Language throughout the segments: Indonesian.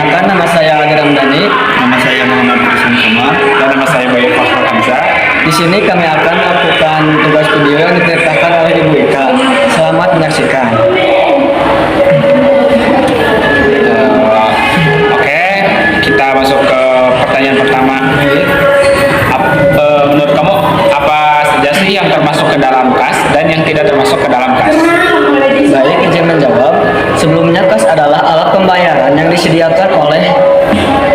Perkenalkan, nama saya Adi Ramdhani. Nama saya Muhammad Hasan Komar. Dan nama saya Bayu Fakhrul Hamzah. Di sini kami akan melakukan tugas video yang ditetapkan oleh Ibu Ika. Selamat menyaksikan. Oke, kita masuk ke pertanyaan pertama. Menurut kamu apa saja sih yang termasuk ke dalam kas dan yang tidak termasuk ke dalam kas? Baik, izin menjawab. Sebelumnya, kas adalah alat pembayaran yang disediakan oleh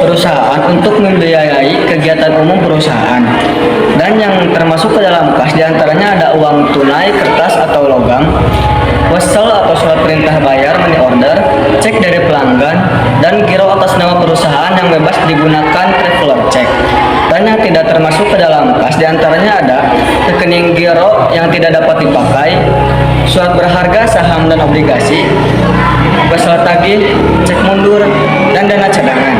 perusahaan untuk membiayai kegiatan umum perusahaan. Dan yang termasuk ke dalam kas diantaranya ada uang tunai, kertas atau logam, wesel atau surat perintah bayar money order, cek dari pelanggan, dan giro atas nama perusahaan yang bebas digunakan traveler check. Dan yang tidak termasuk ke dalam kas diantaranya ada rekening giro yang tidak dapat dipakai, surat berharga, saham dan obligasi, wesel tagih, cek mundur, dan dana cadangan.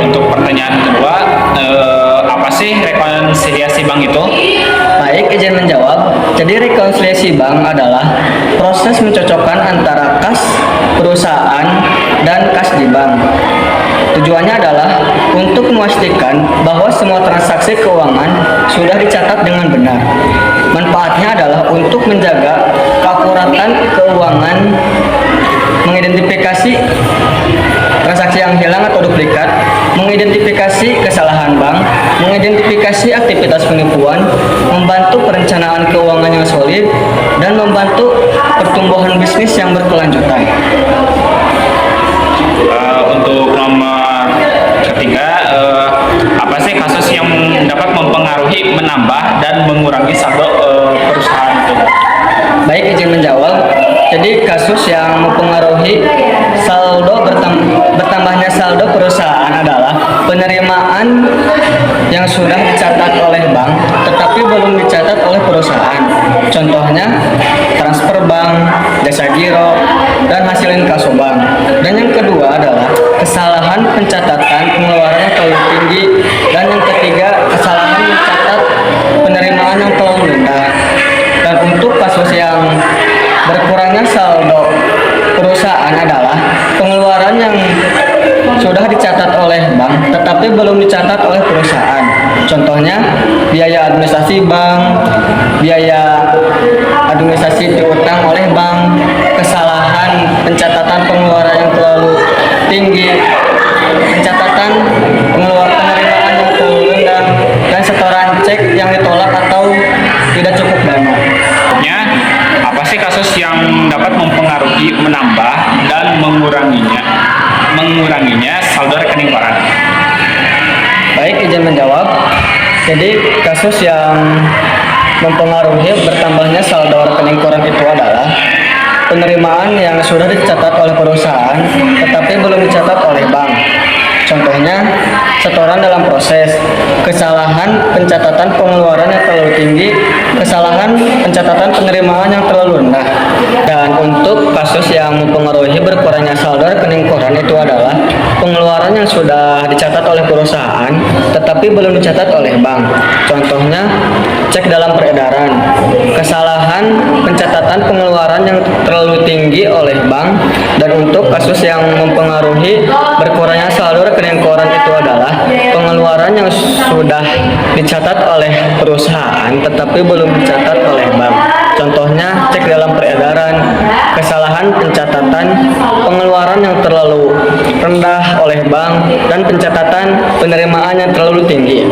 Untuk pertanyaan kedua, apa sih rekonsiliasi bank itu? Baik, izin menjawab. Jadi rekonsiliasi bank adalah proses mencocokkan antara kas perusahaan dan kas di bank. Tujuannya adalah untuk memastikan bahwa semua transaksi keuangan sudah dicatat dengan benar. Manfaatnya adalah untuk menjaga keakuratan keuangan, mengidentifikasi transaksi yang hilang atau duplikat, mengidentifikasi kesalahan bank, mengidentifikasi aktivitas penipuan, membantu perencanaan keuangan yang solid, dan membantu pertumbuhan bisnis yang berkelanjutan. Untuk nomor ketiga, apa sih kasus yang dapat mempengaruhi, menambah, dan mengurangi saldo perusahaan itu? Baik, izin menjawab. Jadi kasus yang mempengaruhi bertambahnya saldo perusahaan adalah penerimaan yang sudah dicatat oleh bank tetapi belum dicatat oleh perusahaan. Contohnya transfer bank, jasa giro, dan hasil inkaso bank. Dan yang kedua adalah kesalahan pencatatan pengeluaran yang terlalu tinggi, dan yang ketiga kesalahan mencatat penerimaan yang terlalu rendah. Dan untuk kasus yang berkurangnya saldo perusahaan adalah pengeluaran yang sudah dicatat oleh bank tetapi belum dicatat oleh perusahaan. Contohnya biaya administrasi bank, biaya administrasi piutang oleh bank, kesalahan pencatatan pengeluaran yang terlalu tinggi, pencatatan penerimaan yang terlalu rendah, dan setoran cek yang ditolak atau tidak cukup dana. Apa sih kasus yang dapat mempengaruhi, menambah, dan menguranginya saldo rekening koran? Baik, izin menjawab. Jadi kasus yang mempengaruhi bertambahnya saldo rekening koran itu adalah penerimaan yang sudah dicatat oleh perusahaan tetapi belum dicatat oleh bank. Contohnya setoran dalam proses, kesalahan pencatatan pengeluaran yang terlalu tinggi, kesalahan pencatatan penerimaan yang terlalu rendah. Dan untuk kasus yang mempengaruhi berkurangnya saldo rekening koran itu adalah pengeluaran yang sudah dicatat oleh perusahaan tetapi belum dicatat oleh bank. Contohnya cek dalam peredaran, kesalahan pencatatan pengeluaran yang terlalu tinggi oleh bank. Dan untuk kasus yang mempengaruhi berkurangnya saldo rekening koran itu adalah pengeluaran yang sudah dicatat oleh perusahaan tetapi belum dicatat oleh bank. Contohnya cek dalam peredaran, kesalahan pencatatan pengeluaran yang terlalu rendah oleh bank, dan pencatatan penerimaan yang terlalu tinggi.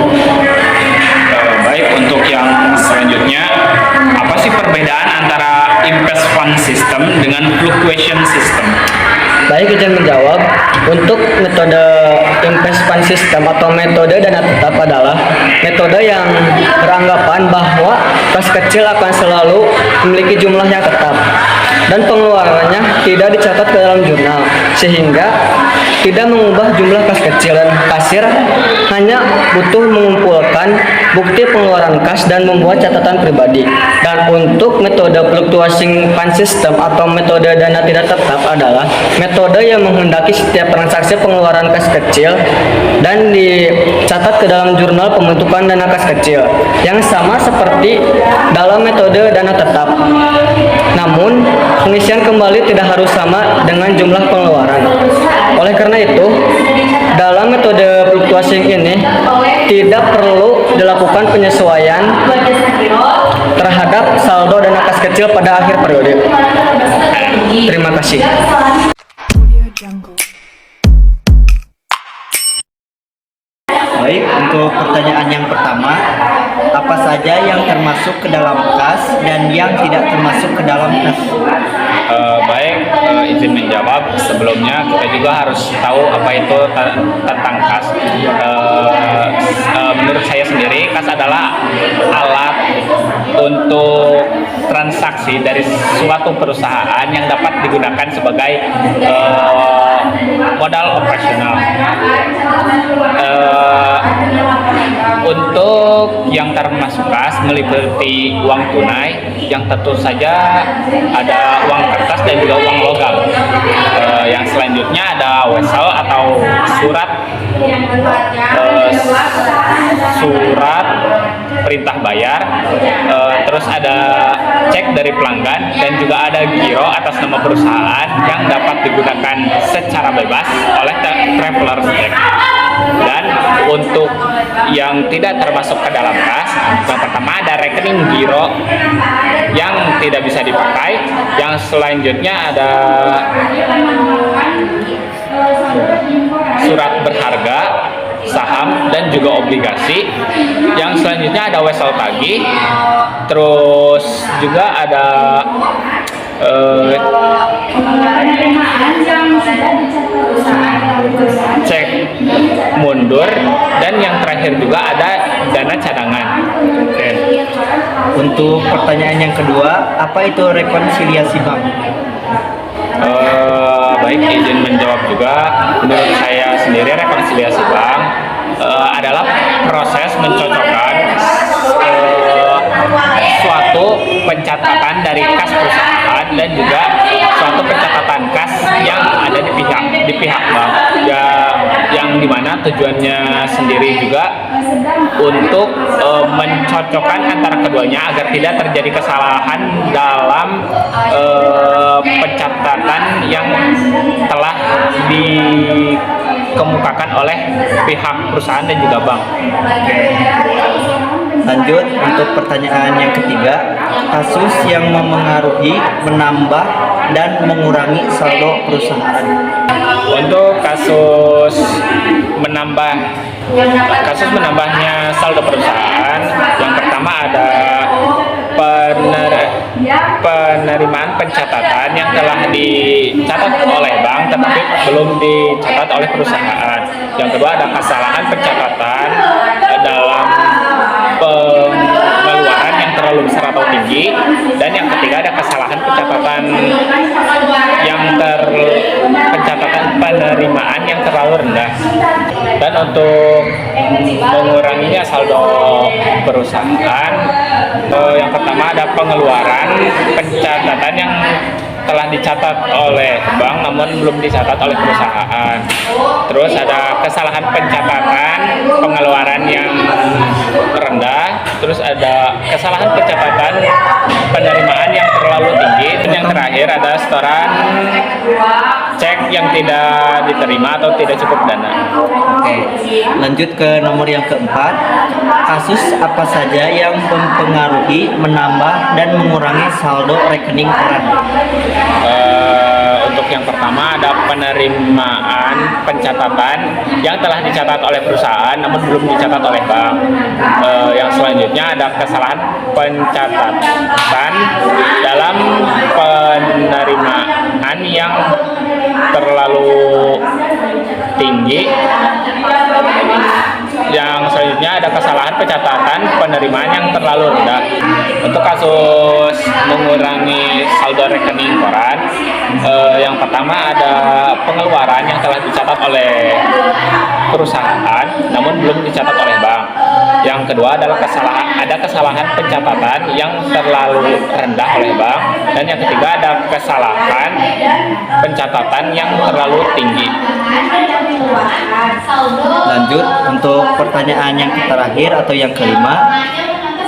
Baik, untuk yang selanjutnya, apa sih perbedaan antara invest fund system dengan fluctuation system? Baik, izin menjawab. Untuk metode invest fund system atau metode dana tetap adalah metode yang beranggapan bahwa kas kecil akan selalu memiliki jumlah yang tetap dan pengeluarannya tidak dicatat ke dalam jurnal, sehingga tidak mengubah jumlah kas kecil dan kasir hanya butuh mengumpulkan bukti pengeluaran kas dan membuat catatan pribadi. Dan untuk metode fluctuating fund system atau metode dana tidak tetap adalah metode yang menghendaki setiap transaksi pengeluaran kas kecil dan dicatat ke dalam jurnal pembentukan dana kas kecil yang sama seperti dalam metode dana tetap. Namun, pengisian kembali tidak harus sama dengan jumlah pengeluaran. Oleh karena itu, dalam metode fluktuasi ini tidak perlu dilakukan penyesuaian terhadap saldo dana kas kecil pada akhir periode. Terima kasih. Baik, untuk pertanyaan yang pertama, apa saja yang termasuk ke dalam kas dan yang tidak termasuk ke dalam kas? Baik, izin menjawab. Sebelumnya kita juga harus tahu apa itu tentang kas. Menurut saya sendiri, kas adalah alat untuk transaksi dari suatu perusahaan yang dapat digunakan sebagai modal operasional. Untuk yang termasuk kas meliputi uang tunai yang tentu saja ada uang kertas dan juga uang logam. Yang selanjutnya ada wesel atau surat perintah bayar, terus ada cek dari pelanggan dan juga ada giro atas nama perusahaan yang dapat digunakan secara bebas oleh traveler's check. Dan untuk yang tidak termasuk ke dalam kas, yang pertama ada rekening giro yang tidak bisa dipakai, yang selanjutnya ada surat berharga, saham dan juga obligasi. Yang selanjutnya ada wesel tagih, terus juga ada cek mundur, dan yang terakhir juga ada dana cadangan. Oke. Untuk pertanyaan yang kedua, apa itu rekonsiliasi bank? Baik, izin menjawab juga. Menurut saya sendiri rekonsiliasi bank adalah proses mencocokkan suatu pencatatan dari kas perusahaan dan juga suatu pencatatan kas yang ada di pihak bank, ya, yang dimana tujuannya sendiri juga untuk mencocokkan antara keduanya agar tidak terjadi kesalahan dalam pencatatan yang telah dikemukakan oleh pihak perusahaan dan juga bank. Lanjut untuk pertanyaan yang ketiga, kasus yang memengaruhi, menambah, dan mengurangi saldo perusahaan. Untuk kasus menambahnya saldo perusahaan, yang pertama ada penerimaan pencatatan yang telah dicatat oleh bank tetapi belum dicatat oleh perusahaan. Yang kedua ada kesalahan pencatatan dalam pengeluaran yang terlalu besar atau tinggi, dan yang ketiga ada kesalahan pencatatan penerimaan yang terlalu rendah. Dan untuk menguranginya saldo perusahaan, yang pertama ada pengeluaran pencatatan yang telah dicatat oleh bank namun belum dicatat oleh perusahaan. Terus ada kesalahan pencatatan pengeluaran yang rendah. Terus ada kesalahan pencatatan penerimaan yang terlalu tinggi. Dan yang terakhir ada setoran cek yang tidak diterima atau tidak cukup dana. Oke, lanjut ke nomor yang keempat, kasus apa saja yang mempengaruhi, menambah, dan mengurangi saldo rekening orang? Untuk yang pertama ada penerimaan pencatatan yang telah dicatat oleh perusahaan namun belum dicatat oleh bank. Yang selanjutnya ada kesalahan pencatatan dalam penerimaan yang terlalu tinggi. Yang selanjutnya ada kesalahan pencatatan penerimaan yang terlalu rendah. Untuk kasus mengurangi saldo rekening koran, Yang pertama ada pengeluaran yang telah dicatat oleh perusahaan namun belum dicatat oleh bank. Yang kedua adalah kesalahan pencatatan yang terlalu rendah oleh bank, dan yang ketiga ada kesalahan pencatatan yang terlalu tinggi. Lanjut untuk pertanyaan yang terakhir atau yang kelima.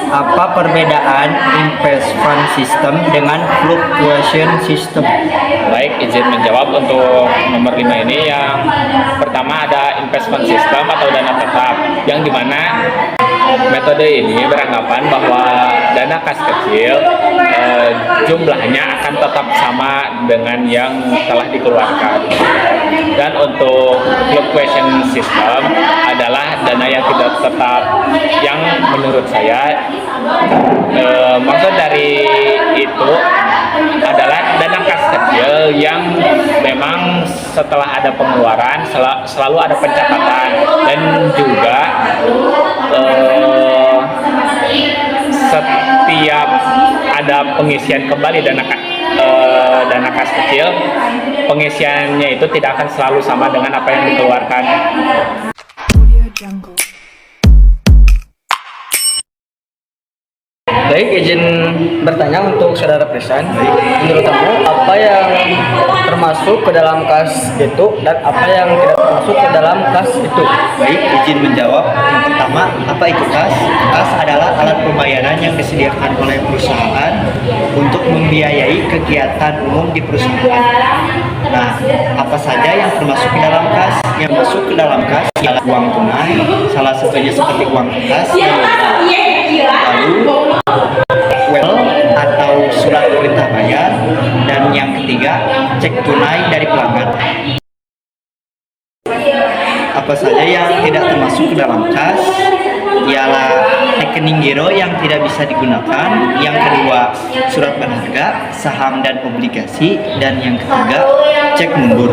Apa perbedaan investment system dengan fluctuation system? Baik, izin menjawab untuk nomor 5 ini. Yang pertama ada investment system atau dana tetap, yang dimana metode ini beranggapan bahwa dana kas kecil jumlahnya akan tetap sama dengan yang telah dikeluarkan. Dan untuk fluctuation system adalah dana yang tidak tetap, yang menurut saya maksud dari itu adalah dana kas kecil yang memang setelah ada pengeluaran selalu ada pencatatan, dan juga setiap ada pengisian kembali dana kas kecil, pengisiannya itu tidak akan selalu sama dengan apa yang dikeluarkan. Baik, izin bertanya untuk saudara Prisan. Menurut kamu apa yang termasuk ke dalam kas itu dan apa yang tidak termasuk ke dalam kas itu? Baik, izin menjawab. Yang pertama, apa itu kas? Kas adalah alat pembayaran yang disediakan oleh perusahaan untuk membiayai kegiatan umum di perusahaan. Nah, apa saja yang termasuk ke dalam kas? Yang masuk ke dalam kas adalah uang tunai, salah satunya seperti uang kertas dan lalu well atau surat perintah bayar, dan yang ketiga cek tunai dari pelanggan. Apa saja yang tidak termasuk ke dalam kas ialah rekening giro yang tidak bisa digunakan, yang kedua surat berharga, saham dan obligasi, dan yang ketiga cek mundur.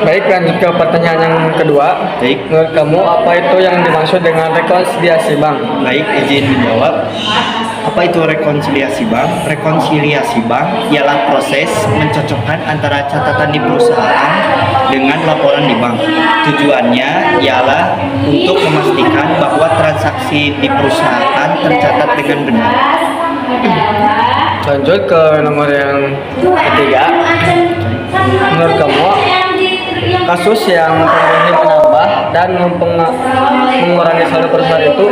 Baik, lanjut ke pertanyaan yang kedua. Baik. Menurut kamu apa itu yang dimaksud dengan rekonsiliasi bank? Baik, izin menjawab. Apa itu rekonsiliasi bank? Rekonsiliasi bank ialah proses mencocokkan antara catatan di perusahaan dengan laporan di bank. Tujuannya ialah untuk memastikan bahwa transaksi di perusahaan tercatat dengan benar. Lanjut ke nomor yang ketiga. Menurut kamu kasus yang mempengaruhi menambah dan mengurangi saldo perusahaan itu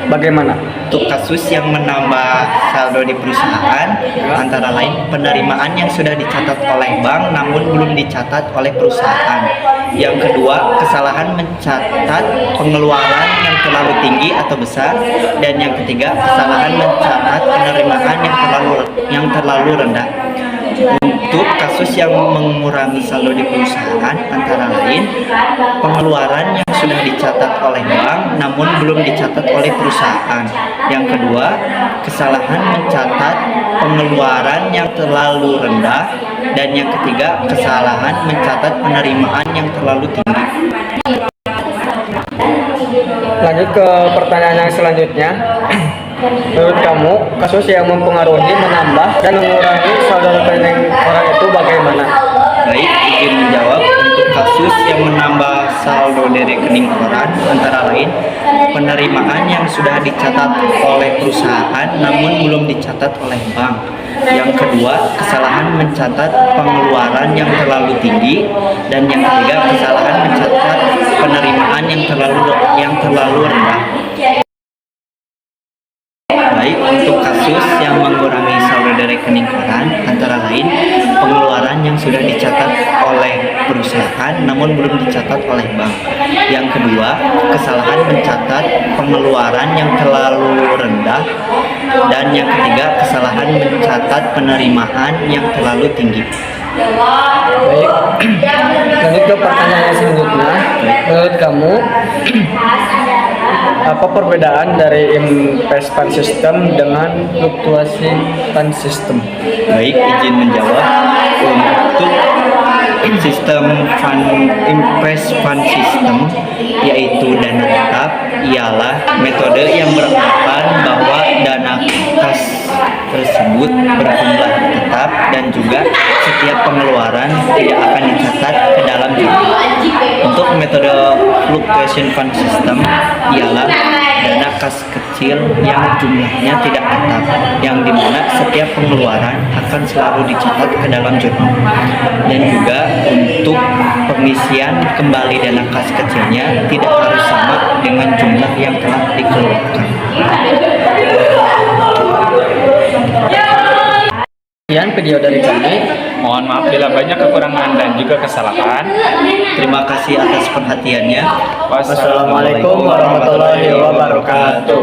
bagaimana? Untuk kasus yang menambah saldo di perusahaan, antara lain penerimaan yang sudah dicatat oleh bank namun belum dicatat oleh perusahaan. Yang kedua, kesalahan mencatat pengeluaran yang terlalu tinggi atau besar, dan yang ketiga, kesalahan mencatat penerimaan yang terlalu rendah. Untuk kasus yang mengurangi saldo di perusahaan, antara lain pengeluaran yang sudah dicatat oleh bank namun belum dicatat oleh perusahaan. Yang kedua, kesalahan mencatat pengeluaran yang terlalu rendah, dan yang ketiga, kesalahan mencatat penerimaan yang terlalu tinggi. Lanjut ke pertanyaan yang selanjutnya. Menurut kamu, kasus yang mempengaruhi menambah dan mengurangi saldo rekening orang itu bagaimana? Baik, izin menjawab. Untuk kasus yang menambah saldo di rekening orang, antara lain penerimaan yang sudah dicatat oleh perusahaan namun belum dicatat oleh bank. Yang kedua, kesalahan mencatat pengeluaran yang terlalu tinggi, dan yang ketiga, kesalahan mencatat penerimaan yang terlalu rendah. Baik, untuk kasus yang mengurangi saldo di rekening koran, antara lain pengeluaran yang sudah dicatat oleh perusahaan namun belum dicatat oleh bank. Yang kedua, kesalahan mencatat pengeluaran yang terlalu rendah, dan yang ketiga, kesalahan mencatat penerimaan yang terlalu tinggi. Baik, lanjut ke pertanyaan yang selanjutnya. Menurut kamu, apa perbedaan dari investment system dengan fluktuasi fund system? Baik, izin menjawab. Untuk sistem impress fund system, yaitu dana tetap, ialah metode yang beranggapan bahwa dana kas tersebut berjumlah tetap dan juga setiap pengeluaran tidak akan dicatat ke dalam jurnal. Untuk metode fluctuation fund system ialah dana kas kecil yang jumlahnya tidak tetap, yang dimana setiap pengeluaran akan selalu dicatat ke dalam jurnal. Dan juga untuk pengisian kembali dana kas kecilnya tidak harus sama dengan jumlah yang telah dikeluarkan. Sekian video dari kami. Mohon maaf bila banyak kekurangan dan juga kesalahan. Terima kasih atas perhatiannya. Wassalamualaikum warahmatullahi wabarakatuh.